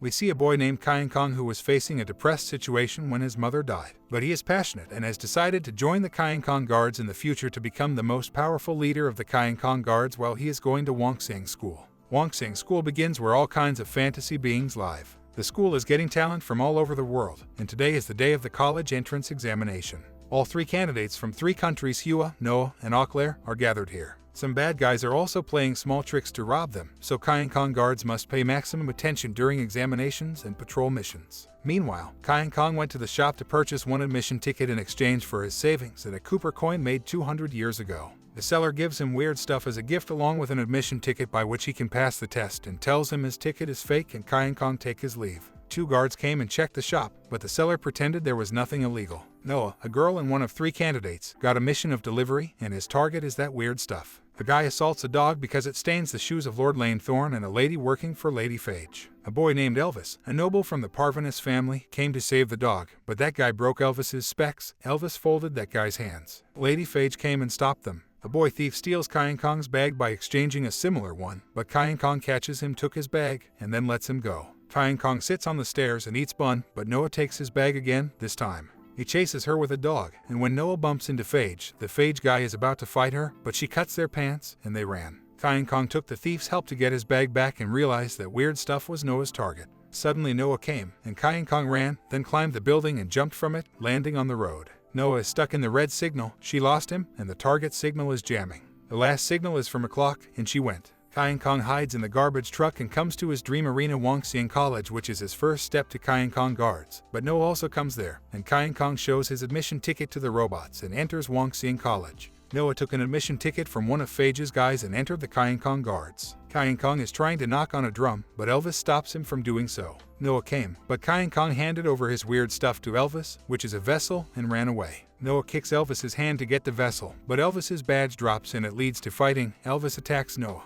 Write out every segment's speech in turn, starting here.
We see a boy named Kong who was facing a depressed situation when his mother died. But he is passionate and has decided to join the Kong Guards in the future to become the most powerful leader of the Kong Guards while he is going to Wongsang School. Wongsang School begins where all kinds of fantasy beings live. The school is getting talent from all over the world, and today is the day of the college entrance examination. All 3 candidates from 3 countries, Hua, Noah, and Auclair, are gathered here. Some bad guys are also playing small tricks to rob them, so Kong Guards must pay maximum attention during examinations and patrol missions. Meanwhile, Kong went to the shop to purchase one admission ticket in exchange for his savings and a Cooper coin made 200 years ago. The seller gives him weird stuff as a gift along with an admission ticket by which he can pass the test and tells him his ticket is fake and Kong take his leave. 2 guards came and checked the shop, but the seller pretended there was nothing illegal. Noah, a girl and one of 3 candidates, got a mission of delivery and his target is that weird stuff. A guy assaults a dog because it stains the shoes of Lord Lanethorn and a lady working for Lady Phage. A boy named Elvis, a noble from the Parvinus family, came to save the dog, but that guy broke Elvis's specs. Elvis folded that guy's hands. Lady Phage came and stopped them. A boy thief steals Kong's bag by exchanging a similar one, but Kong catches him, took his bag, and then lets him go. Kong sits on the stairs and eats bun, but Noah takes his bag again, this time. He chases her with a dog, and when Noah bumps into Phage, the Phage guy is about to fight her, but she cuts their pants, and they ran. Kong took the thief's help to get his bag back and realized that weird stuff was Noah's target. Suddenly Noah came, and Kong ran, then climbed the building and jumped from it, landing on the road. Noah is stuck in the red signal, she lost him, and the target signal is jamming. The last signal is from a clock, and she went. Kong hides in the garbage truck and comes to his dream arena Wongsang College, which is his first step to Kong Guards. But Noah also comes there, and Kong shows his admission ticket to the robots and enters Wongsang College. Noah took an admission ticket from one of Phage's guys and entered the Kong Guards. Kong is trying to knock on a drum, but Elvis stops him from doing so. Noah came, but Kong handed over his weird stuff to Elvis, which is a vessel, and ran away. Noah kicks Elvis's hand to get the vessel, but Elvis's badge drops and it leads to fighting. Elvis attacks Noah,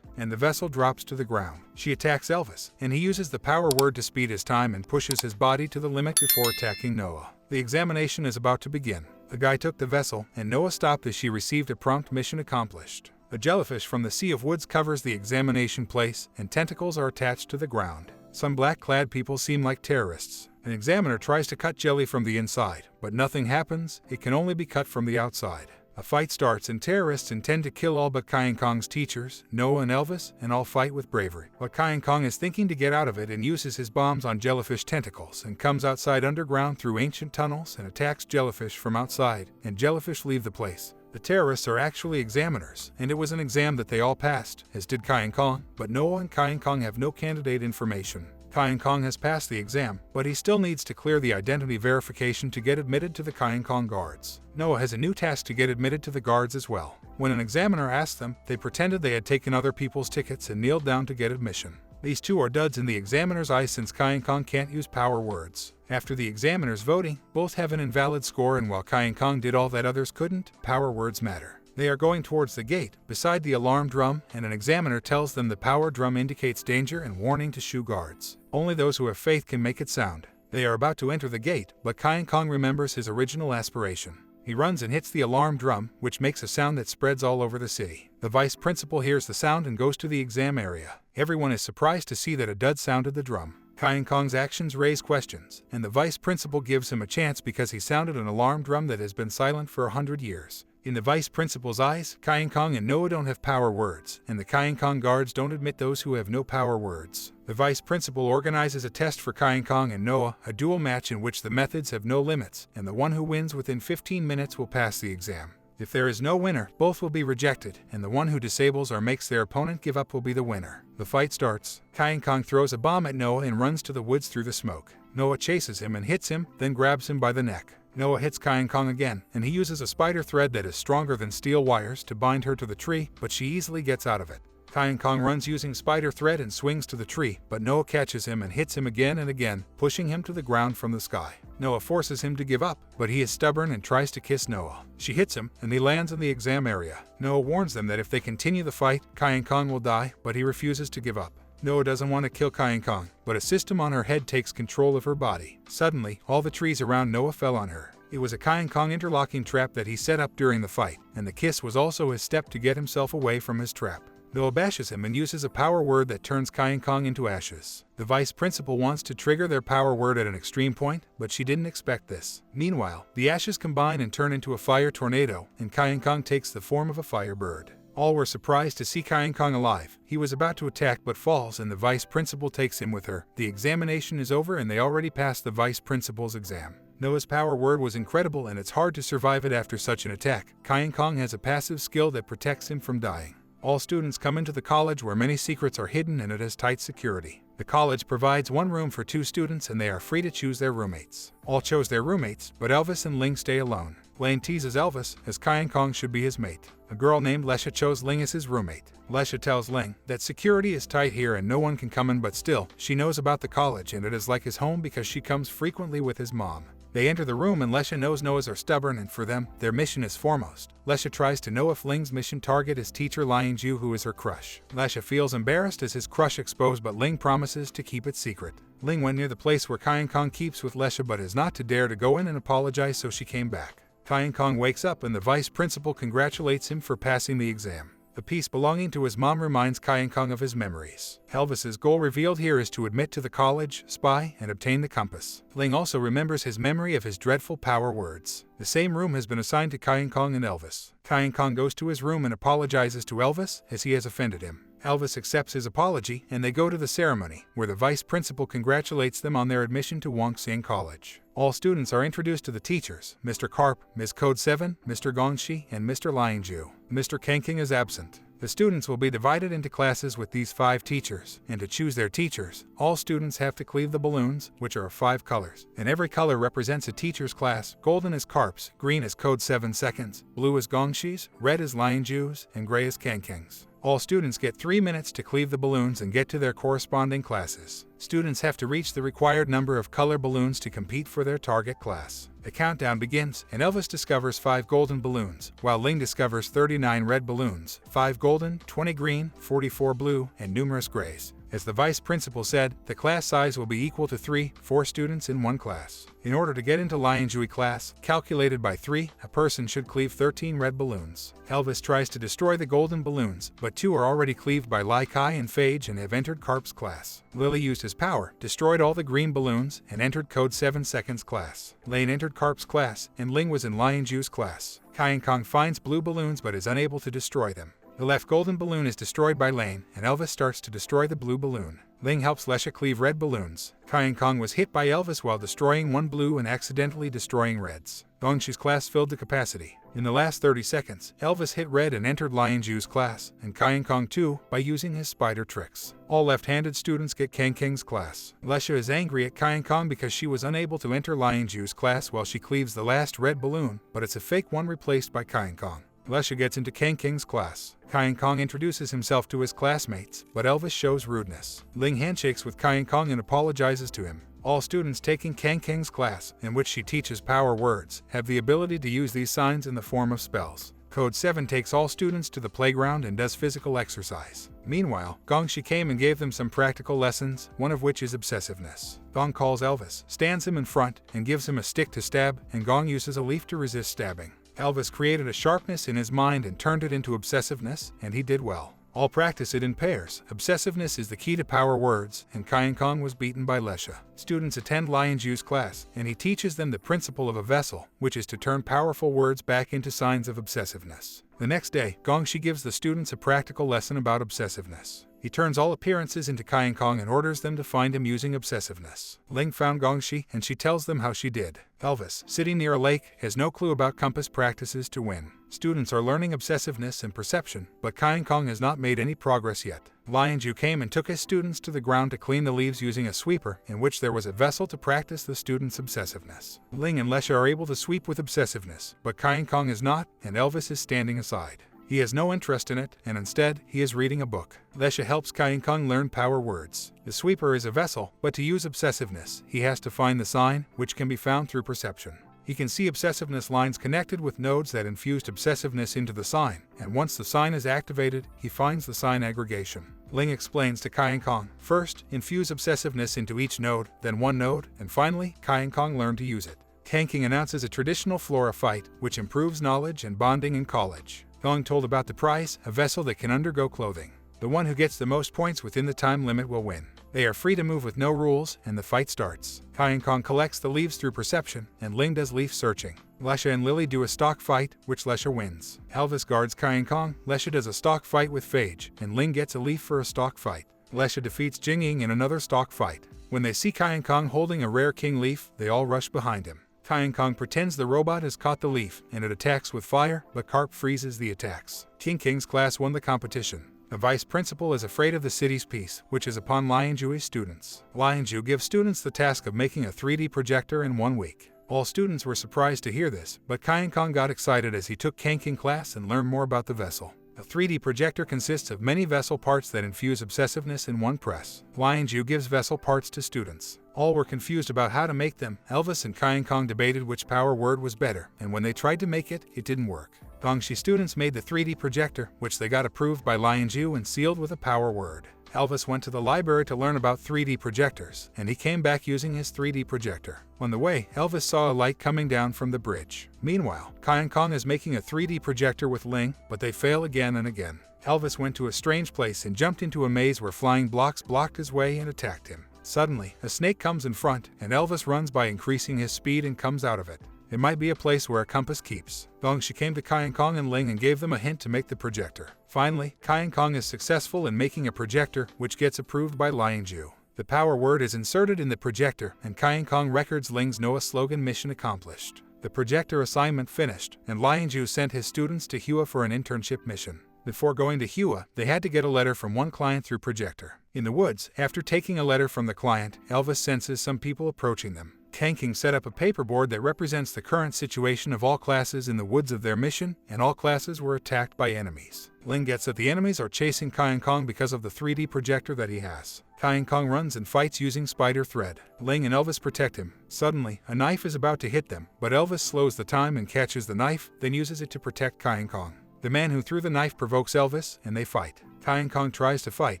and the vessel drops to the ground. She attacks Elvis, and he uses the power word to speed his time and pushes his body to the limit before attacking Noah. The examination is about to begin. The guy took the vessel, and Noah stopped as she received a prompt mission accomplished. A jellyfish from the Sea of Woods covers the examination place, and tentacles are attached to the ground. Some black-clad people seem like terrorists. An examiner tries to cut jelly from the inside, but nothing happens. It can only be cut from the outside. A fight starts and terrorists intend to kill all but Kong's teachers, Noah and Elvis, and all fight with bravery. But Kong is thinking to get out of it and uses his bombs on jellyfish tentacles and comes outside underground through ancient tunnels and attacks jellyfish from outside, and jellyfish leave the place. The terrorists are actually examiners, and it was an exam that they all passed, as did Kong, but Noah and Kong have no candidate information. Kong has passed the exam, but he still needs to clear the identity verification to get admitted to the Kong Guards. Noah has a new task to get admitted to the guards as well. When an examiner asked them, they pretended they had taken other people's tickets and kneeled down to get admission. These 2 are duds in the examiner's eyes since Kong can't use power words. After the examiner's voting, both have an invalid score, and while Kong did all that others couldn't, power words matter. They are going towards the gate, beside the alarm drum, and an examiner tells them the power drum indicates danger and warning to shoe guards. Only those who have faith can make it sound. They are about to enter the gate, but Kong remembers his original aspiration. He runs and hits the alarm drum, which makes a sound that spreads all over the city. The vice principal hears the sound and goes to the exam area. Everyone is surprised to see that a dud sounded the drum. Kong's actions raise questions, and the vice principal gives him a chance because he sounded an alarm drum that has been silent for 100 years. In the vice principal's eyes, Kong and Noah don't have power words, and the Kong Guards don't admit those who have no power words. The vice principal organizes a test for Kong and Noah, a duel match in which the methods have no limits, and the one who wins within 15 minutes will pass the exam. If there is no winner, both will be rejected, and the one who disables or makes their opponent give up will be the winner. The fight starts. Kong throws a bomb at Noah and runs to the woods through the smoke. Noah chases him and hits him, then grabs him by the neck. Noah hits Kong again, and he uses a spider thread that is stronger than steel wires to bind her to the tree, but she easily gets out of it. Kong runs using spider thread and swings to the tree, but Noah catches him and hits him again and again, pushing him to the ground from the sky. Noah forces him to give up, but he is stubborn and tries to kiss Noah. She hits him, and he lands in the exam area. Noah warns them that if they continue the fight, Kong will die, but he refuses to give up. Noah doesn't want to kill Kong, but a system on her head takes control of her body. Suddenly, all the trees around Noah fell on her. It was a Kong interlocking trap that he set up during the fight, and the kiss was also his step to get himself away from his trap. Noah bashes him and uses a power word that turns Kong into ashes. The vice principal wants to trigger their power word at an extreme point, but she didn't expect this. Meanwhile, the ashes combine and turn into a fire tornado, and Kong takes the form of a firebird. All were surprised to see Kong alive. He was about to attack but falls, and the vice principal takes him with her. The examination is over and they already passed the vice principal's exam. Noah's power word was incredible, and it's hard to survive it after such an attack. Kong has a passive skill that protects him from dying. All students come into the college where many secrets are hidden and it has tight security. The college provides one room for 2 students and they are free to choose their roommates. All chose their roommates, but Elvis and Ling stay alone. Lane teases Elvis, as Kong should be his mate. A girl named Lesha chose Ling as his roommate. Lesha tells Ling that security is tight here and no one can come in, but still, she knows about the college and it is like his home because she comes frequently with his mom. They enter the room and Lesha knows Noahs are stubborn, and for them, their mission is foremost. Lesha tries to know if Ling's mission target is teacher Lianju, who is her crush. Lesha feels embarrassed as his crush exposed, but Ling promises to keep it secret. Ling went near the place where Kong keeps with Lesha but is not to dare to go in and apologize, so she came back. Kong wakes up and the vice principal congratulates him for passing the exam. The piece belonging to his mom reminds Kong of his memories. Elvis's goal revealed here is to admit to the college, spy, and obtain the compass. Ling also remembers his memory of his dreadful power words. The same room has been assigned to Kong and Elvis. Kong goes to his room and apologizes to Elvis as he has offended him. Elvis accepts his apology and they go to the ceremony, where the vice principal congratulates them on their admission to Wongsing College. All students are introduced to the teachers, Mr. Karp, Ms. Code 7, Mr. Gongshi, and Mr. Lianju. Mr. Kangking is absent. The students will be divided into classes with these 5 teachers, and to choose their teachers, all students have to cleave the balloons, which are of 5 colors, and every color represents a teacher's class. Golden is Karp's, green is Code 7 Seconds, blue is Gongshi's, red is Lianju's, and gray is Kangking's. All students get 3 minutes to cleave the balloons and get to their corresponding classes. Students have to reach the required number of color balloons to compete for their target class. The countdown begins, and Elvis discovers 5 golden balloons, while Ling discovers 39 red balloons, 5 golden, 20 green, 44 blue, and numerous grays. As the vice principal said, the class size will be equal to 4 students in one class. In order to get into Lianjui class, calculated by 3, a person should cleave 13 red balloons. Elvis tries to destroy the golden balloons, but 2 are already cleaved by Lai Kai and Phage and have entered Karp's class. Lily used his power, destroyed all the green balloons, and entered Code 7 Seconds class. Lane entered Karp's class, and Ling was in Lianju's class. Kong finds blue balloons but is unable to destroy them. The left golden balloon is destroyed by Lane, and Elvis starts to destroy the blue balloon. Ling helps Lesha cleave red balloons. Kong was hit by Elvis while destroying 1 blue and accidentally destroying reds. Gongshi's class filled to capacity. In the last 30 seconds, Elvis hit red and entered Lianju's class, and Kong too, by using his spider tricks. All left-handed students get Kang's class. Lesha is angry at Kong because she was unable to enter Lianju's class while she cleaves the last red balloon, but it's a fake one replaced by Kong. Lesha gets into Kang's class. Kong introduces himself to his classmates, but Elvis shows rudeness. Ling handshakes with Kong and apologizes to him. All students taking Kang's class, in which she teaches power words, have the ability to use these signs in the form of spells. Code 7 takes all students to the playground and does physical exercise. Meanwhile, Gongshi came and gave them some practical lessons, one of which is obsessiveness. Gong calls Elvis, stands him in front, and gives him a stick to stab, and Gong uses a leaf to resist stabbing. Elvis created a sharpness in his mind and turned it into obsessiveness, and he did well. All practice it in pairs. Obsessiveness is the key to power words, and Kong was beaten by Lesha. Students attend Lianju's class, and he teaches them the principle of a vessel, which is to turn powerful words back into signs of obsessiveness. The next day, Gongshi gives the students a practical lesson about obsessiveness. He turns all appearances into Kong and orders them to find him using obsessiveness. Ling found Gongshi, and she tells them how she did. Elvis, sitting near a lake, has no clue about compass practices to win. Students are learning obsessiveness and perception, but Kong has not made any progress yet. Lianju came and took his students to the ground to clean the leaves using a sweeper, in which there was a vessel to practice the students' obsessiveness. Ling and Lesha are able to sweep with obsessiveness, but Kong is not, and Elvis is standing aside. He has no interest in it, and instead, he is reading a book. Lesha helps Kong learn power words. The sweeper is a vessel, but to use obsessiveness, he has to find the sign, which can be found through perception. He can see obsessiveness lines connected with nodes that infused obsessiveness into the sign, and once the sign is activated, he finds the sign aggregation. Ling explains to Kong, first, infuse obsessiveness into each node, then one node, and finally, Kong learned to use it. Kangking announces a traditional flora fight, which improves knowledge and bonding in college. Gong told about the prize, a vessel that can undergo clothing. The one who gets the most points within the time limit will win. They are free to move with no rules, and the fight starts. Kong collects the leaves through perception, and Ling does leaf searching. Lesha and Lily do a stock fight, which Lesha wins. Elvis guards Kong, Lesha does a stock fight with Phage, and Ling gets a leaf for a stock fight. Lesha defeats Jingying in another stock fight. When they see Kong holding a rare king leaf, they all rush behind him. Kong pretends the robot has caught the leaf, and it attacks with fire, but Carp freezes the attacks. King's class won the competition. The vice principal is afraid of the city's peace, which is upon Lianju's students. Lianju gives students the task of making a 3D projector in 1 week. All students were surprised to hear this, but Kong got excited as he took King class and learned more about the vessel. A 3D projector consists of many vessel parts that infuse obsessiveness in one press. Lianju gives vessel parts to students. All were confused about how to make them. Elvis and Kong debated which power word was better, and when they tried to make it, it didn't work. Gongshi students made the 3D projector, which they got approved by Lianju and sealed with a power word. Elvis went to the library to learn about 3D projectors, and he came back using his 3D projector. On the way, Elvis saw a light coming down from the bridge. Meanwhile, Kong is making a 3D projector with Ling, but they fail again and again. Elvis went to a strange place and jumped into a maze where flying blocks blocked his way and attacked him. Suddenly, a snake comes in front, and Elvis runs by increasing his speed and comes out of it. It might be a place where a compass keeps. Gongshi came to Kong and Ling and gave them a hint to make the projector. Finally, Kong is successful in making a projector, which gets approved by Lianju. The power word is inserted in the projector, and Kong records Ling's Noah slogan mission accomplished. The projector assignment finished, and Lianju sent his students to Hua for an internship mission. Before going to Hua, they had to get a letter from one client through projector. In the woods, after taking a letter from the client, Elvis senses some people approaching them. King set up a paperboard that represents the current situation of all classes in the woods of their mission, and all classes were attacked by enemies. Ling gets that the enemies are chasing Kong because of the 3D projector that he has. Kong runs and fights using spider thread. Ling and Elvis protect him. Suddenly, a knife is about to hit them, but Elvis slows the time and catches the knife, then uses it to protect Kong. The man who threw the knife provokes Elvis, and they fight. Kong tries to fight,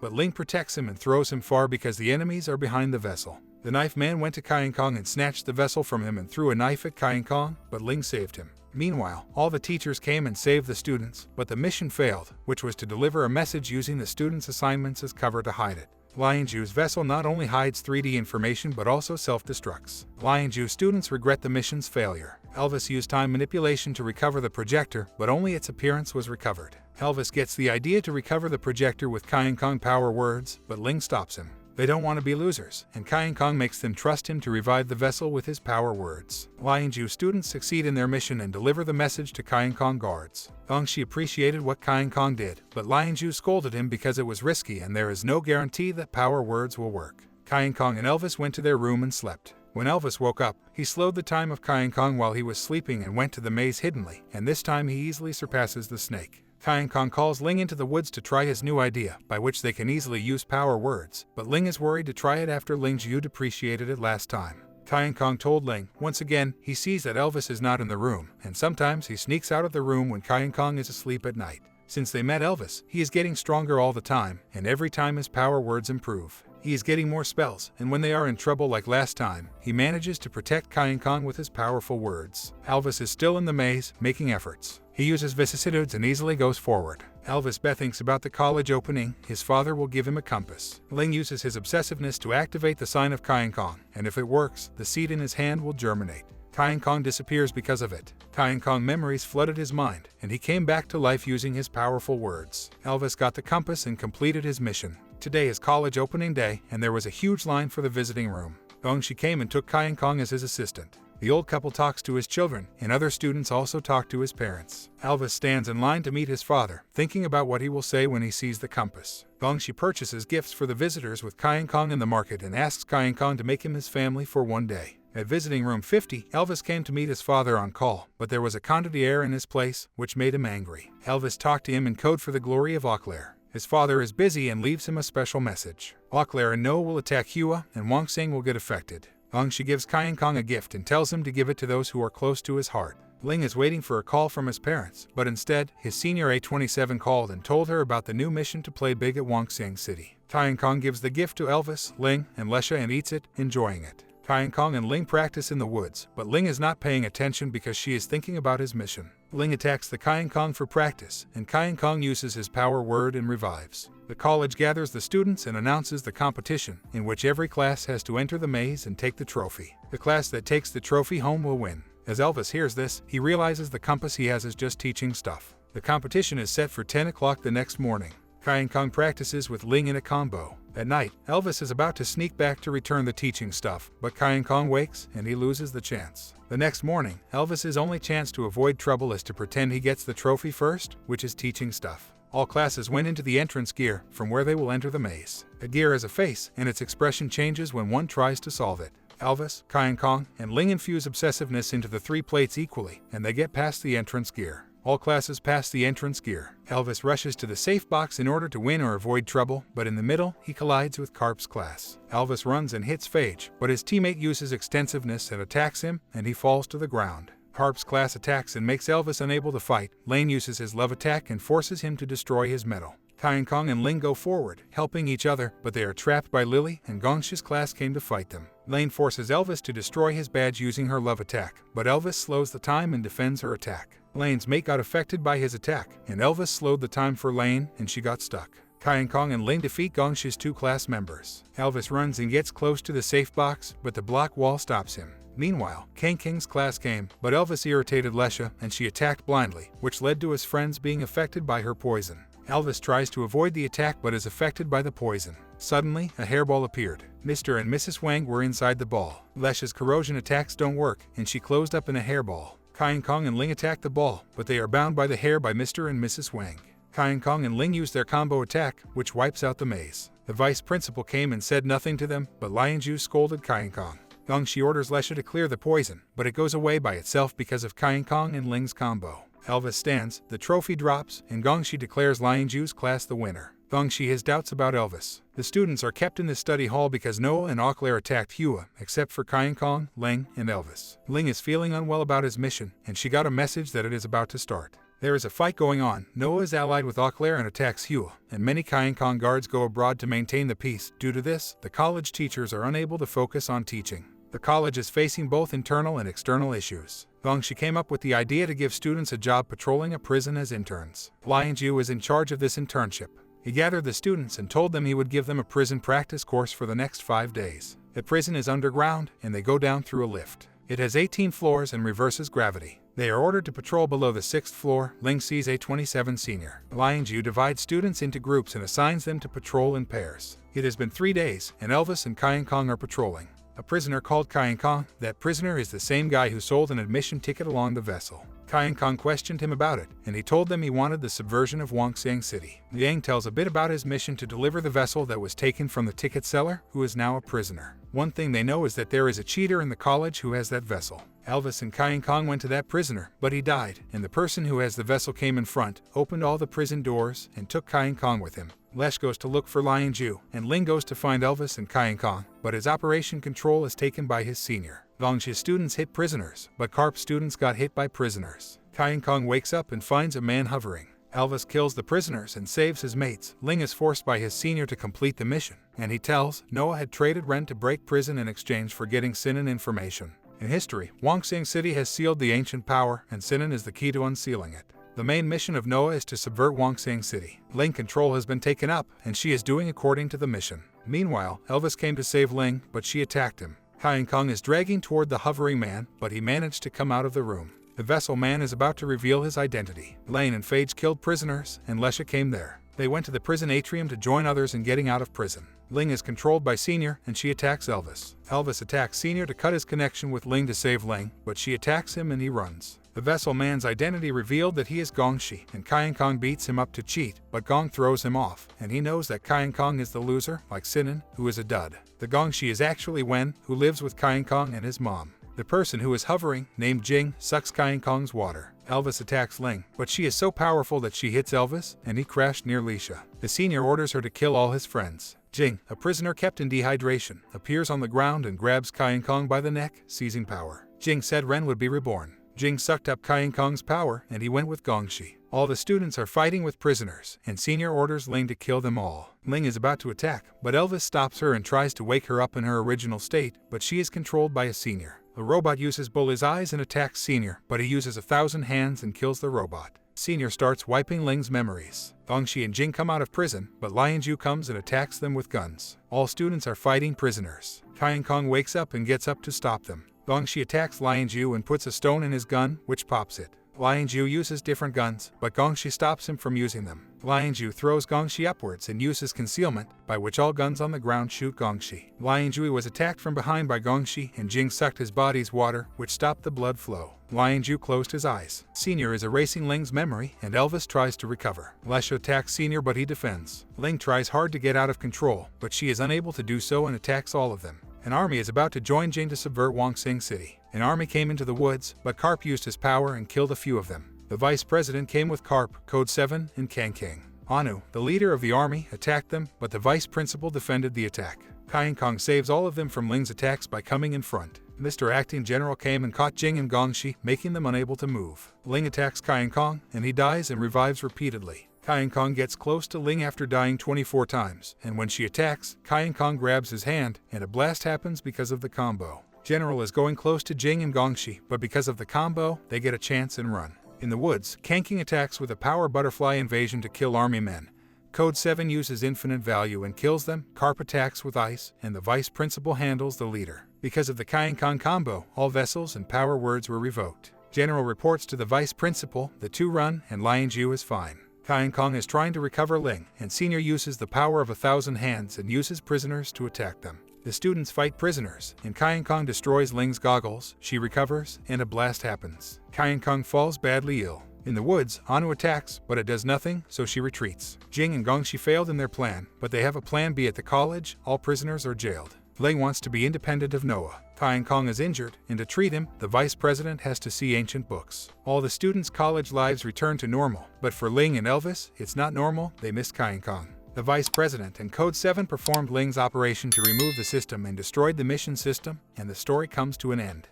but Ling protects him and throws him far because the enemies are behind the vessel. The knife man went to Kong and snatched the vessel from him and threw a knife at Kong, but Ling saved him. Meanwhile, all the teachers came and saved the students, but the mission failed, which was to deliver a message using the students' assignments as cover to hide it. Lianju's vessel not only hides 3D information but also self-destructs. Lianju students regret the mission's failure. Elvis used time manipulation to recover the projector, but only its appearance was recovered. Elvis gets the idea to recover the projector with Kong power words, but Ling stops him. They don't want to be losers, and Kong makes them trust him to revive the vessel with his power words. Lianju students succeed in their mission and deliver the message to Kong guards. Gongshi appreciated what Kong did, but Lianju scolded him because it was risky and there is no guarantee that power words will work. Kong and Elvis went to their room and slept. When Elvis woke up, he slowed the time of Kong while he was sleeping and went to the maze hiddenly, and this time he easily surpasses the snake. Kong calls Ling into the woods to try his new idea, by which they can easily use power words, but Ling is worried to try it after Lianju depreciated it last time. Kong told Ling, once again, he sees that Elvis is not in the room, and sometimes he sneaks out of the room when Kong is asleep at night. Since they met Elvis, he is getting stronger all the time, and every time his power words improve. He is getting more spells, and when they are in trouble like last time, he manages to protect Kong with his powerful words. Elvis is still in the maze, making efforts. He uses vicissitudes and easily goes forward. Elvis thinks about the college opening. His father will give him a compass. Ling uses his obsessiveness to activate the sign of Kong, and if it works, the seed in his hand will germinate. Kong disappears because of it. Kong memories flooded his mind, and he came back to life using his powerful words. Elvis got the compass and completed his mission. Today is college opening day, and there was a huge line for the visiting room. Gongshi came and took Kong as his assistant. The old couple talks to his children, and other students also talk to his parents. Elvis stands in line to meet his father, thinking about what he will say when he sees the compass. Gongshi purchases gifts for the visitors with Kong in the market and asks Kong to make him his family for one day. At visiting room 50, Elvis came to meet his father on call, but there was a condottiere in his place, which made him angry. Elvis talked to him in code for the glory of Auclair. His father is busy and leaves him a special message. Auclair and Noah will attack Hua, and Wang Xing will get affected. Gongshi gives Kong a gift and tells him to give it to those who are close to his heart. Ling is waiting for a call from his parents, but instead, his senior A27 called and told her about the new mission to play big at Wangxing City. Kong gives the gift to Elvis, Ling, and Lesha and eats it, enjoying it. Kai Kong and Ling practice in the woods, but Ling is not paying attention because she is thinking about his mission. Ling attacks the Kai Kong for practice, and Kai Kong uses his power word and revives. The college gathers the students and announces the competition, in which every class has to enter the maze and take the trophy. The class that takes the trophy home will win. As Elvis hears this, he realizes the compass he has is just teaching stuff. The competition is set for 10 o'clock the next morning. Kai Kong practices with Ling in a combo. At night, Elvis is about to sneak back to return the teaching stuff, but Kai Kong wakes and he loses the chance. The next morning, Elvis's only chance to avoid trouble is to pretend he gets the trophy first, which is teaching stuff. All classes went into the entrance gear, from where they will enter the maze. A gear has a face, and its expression changes when one tries to solve it. Elvis, Kai Kong, and Ling infuse obsessiveness into the 3 plates equally, and they get past the entrance gear. All classes pass the entrance gear. Elvis rushes to the safe box in order to win or avoid trouble, but in the middle, he collides with Carp's class. Elvis runs and hits Phage, but his teammate uses extensiveness and attacks him, and he falls to the ground. Carp's class attacks and makes Elvis unable to fight. Lane uses his love attack and forces him to destroy his medal. Kai Kong and Ling go forward, helping each other, but they are trapped by Lily, and Gongshi's class came to fight them. Lane forces Elvis to destroy his badge using her love attack, but Elvis slows the time and defends her attack. Lane's mate got affected by his attack, and Elvis slowed the time for Lane, and she got stuck. Kai Kong and Ling defeat Gongshi's 2 class members. Elvis runs and gets close to the safe box, but the block wall stops him. Meanwhile, King's class came, but Elvis irritated Lesha, and she attacked blindly, which led to his friends being affected by her poison. Elvis tries to avoid the attack but is affected by the poison. Suddenly, a hairball appeared. Mr. and Mrs. Wang were inside the ball. Lesha's corrosion attacks don't work, and she closed up in a hairball. Kai Kong and Ling attack the ball, but they are bound by the hair by Mr. and Mrs. Wang. Kai Kong and Ling use their combo attack, which wipes out the maze. The vice principal came and said nothing to them, but Lianju scolded Kai Kong. Gongshi orders Lesha to clear the poison, but it goes away by itself because of Kai Kong and Ling's combo. Elvis stands, the trophy drops, and Gongshi declares Lianju's class the winner. Gongshi has doubts about Elvis. The students are kept in the study hall because Noah and Auclair attacked Hua, except for Kai Kong, Ling, and Elvis. Ling is feeling unwell about his mission, and she got a message that it is about to start. There is a fight going on. Noah is allied with Auclair and attacks Hua, and many Kai Kong guards go abroad to maintain the peace. Due to this, the college teachers are unable to focus on teaching. The college is facing both internal and external issues. Gongshi came up with the idea to give students a job patrolling a prison as interns. Lianju is in charge of this internship. He gathered the students and told them he would give them a prison practice course for the next 5 days. The prison is underground, and they go down through a lift. It has 18 floors and reverses gravity. They are ordered to patrol below the 6th floor. Ling sees a 27 senior. Lianju divides students into groups and assigns them to patrol in pairs. It has been 3 days, and Elvis and Kai Kong are patrolling. A prisoner called Kai Kong. That prisoner is the same guy who sold an admission ticket along the vessel. Kai Kong questioned him about it, and he told them he wanted the subversion of Wangxiang City. Liang tells a bit about his mission to deliver the vessel that was taken from the ticket seller, who is now a prisoner. One thing they know is that there is a cheater in the college who has that vessel. Elvis and Kai Kong went to that prisoner, but he died, and the person who has the vessel came in front, opened all the prison doors, and took Kai Kong with him. Lesh goes to look for Lianju, and Ling goes to find Elvis and Kai Kong, but his operation control is taken by his senior. Gongshi's students hit prisoners, but Carp's students got hit by prisoners. Kai Kong wakes up and finds a man hovering. Elvis kills the prisoners and saves his mates. Ling is forced by his senior to complete the mission, and he tells Noah had traded Ren to break prison in exchange for getting Sinan information. In history, Wangxiang City has sealed the ancient power, and Sinan is the key to unsealing it. The main mission of Noah is to subvert Wangxiang City. Ling control has been taken up, and she is doing according to the mission. Meanwhile, Elvis came to save Ling, but she attacked him. Kai Kong is dragging toward the hovering man, but he managed to come out of the room. The vessel man is about to reveal his identity. Lane and Phage killed prisoners, and Lesha came there. They went to the prison atrium to join others in getting out of prison. Ling is controlled by Senior, and she attacks Elvis. Elvis attacks Senior to cut his connection with Ling to save Ling, but she attacks him and he runs. The vessel man's identity revealed that he is Gongshi, and Kai Kong beats him up to cheat, but Gong throws him off, and he knows that Kai Kong is the loser, like Sinan, who is a dud. The Gongshi is actually Wen, who lives with Kai Kong and his mom. The person who is hovering, named Jing, sucks Kai Kong's water. Elvis attacks Ling, but she is so powerful that she hits Elvis, and he crashed near Lisha. The senior orders her to kill all his friends. Jing, a prisoner kept in dehydration, appears on the ground and grabs Kai Kong by the neck, seizing power. Jing said Ren would be reborn. Jing sucked up Kai Kong's power, and he went with Gongshi. All the students are fighting with prisoners, and Senior orders Ling to kill them all. Ling is about to attack, but Elvis stops her and tries to wake her up in her original state, but she is controlled by a Senior. The robot uses Bull's eyes and attacks Senior, but he uses 1,000 hands and kills the robot. Senior starts wiping Ling's memories. Gongshi and Jing come out of prison, but Lion Ju comes and attacks them with guns. All students are fighting prisoners. Kyan Kong wakes up and gets up to stop them. Gongshi attacks Lion Ju and puts a stone in his gun, which pops it. Lion Ju uses different guns, but Gongshi stops him from using them. Lion Ju throws Gongshi upwards and uses concealment, by which all guns on the ground shoot Gongshi. Lion Ju was attacked from behind by Gongshi, and Jing sucked his body's water, which stopped the blood flow. Lion Ju closed his eyes. Senior is erasing Ling's memory, and Elvis tries to recover. Lesha attacks Senior, but he defends. Ling tries hard to get out of control, but she is unable to do so and attacks all of them. An army is about to join Jing to subvert Wongsing City. An army came into the woods, but Carp used his power and killed a few of them. The vice president came with Carp, Code 7, and Kang King. Anu, the leader of the army, attacked them, but the vice principal defended the attack. Kyan Kong saves all of them from Ling's attacks by coming in front. Mr. Acting General came and caught Jing and Gongshi, making them unable to move. Ling attacks Kyan Kong, and he dies and revives repeatedly. Kyan Kong gets close to Ling after dying 24 times, and when she attacks, Kyan Kong grabs his hand, and a blast happens because of the combo. General is going close to Jing and Gongshi, but because of the combo, they get a chance and run. In the woods, Kang King attacks with a power butterfly invasion to kill army men. Code 7 uses infinite value and kills them, Carp attacks with ice, and the vice principal handles the leader. Because of the Kyan Kong combo, all vessels and power words were revoked. General reports to the vice principal, the two run, and Lion Ju is fine. Kyan Kong is trying to recover Ling, and Senior uses the power of 1,000 hands and uses prisoners to attack them. The students fight prisoners, and Kyan Kong destroys Ling's goggles, she recovers, and a blast happens. Kyan Kong falls badly ill. In the woods, Anu attacks, but it does nothing, so she retreats. Jing and Gongshi failed in their plan, but they have a plan B at the college. All prisoners are jailed. Ling wants to be independent of Noah. Kyan Kong is injured, and to treat him, the vice president has to see ancient books. All the students' college lives return to normal, but for Ling and Elvis, it's not normal. They miss Kyan Kong. The vice president and Code 7 performed Ling's operation to remove the system and destroyed the mission system, and the story comes to an end.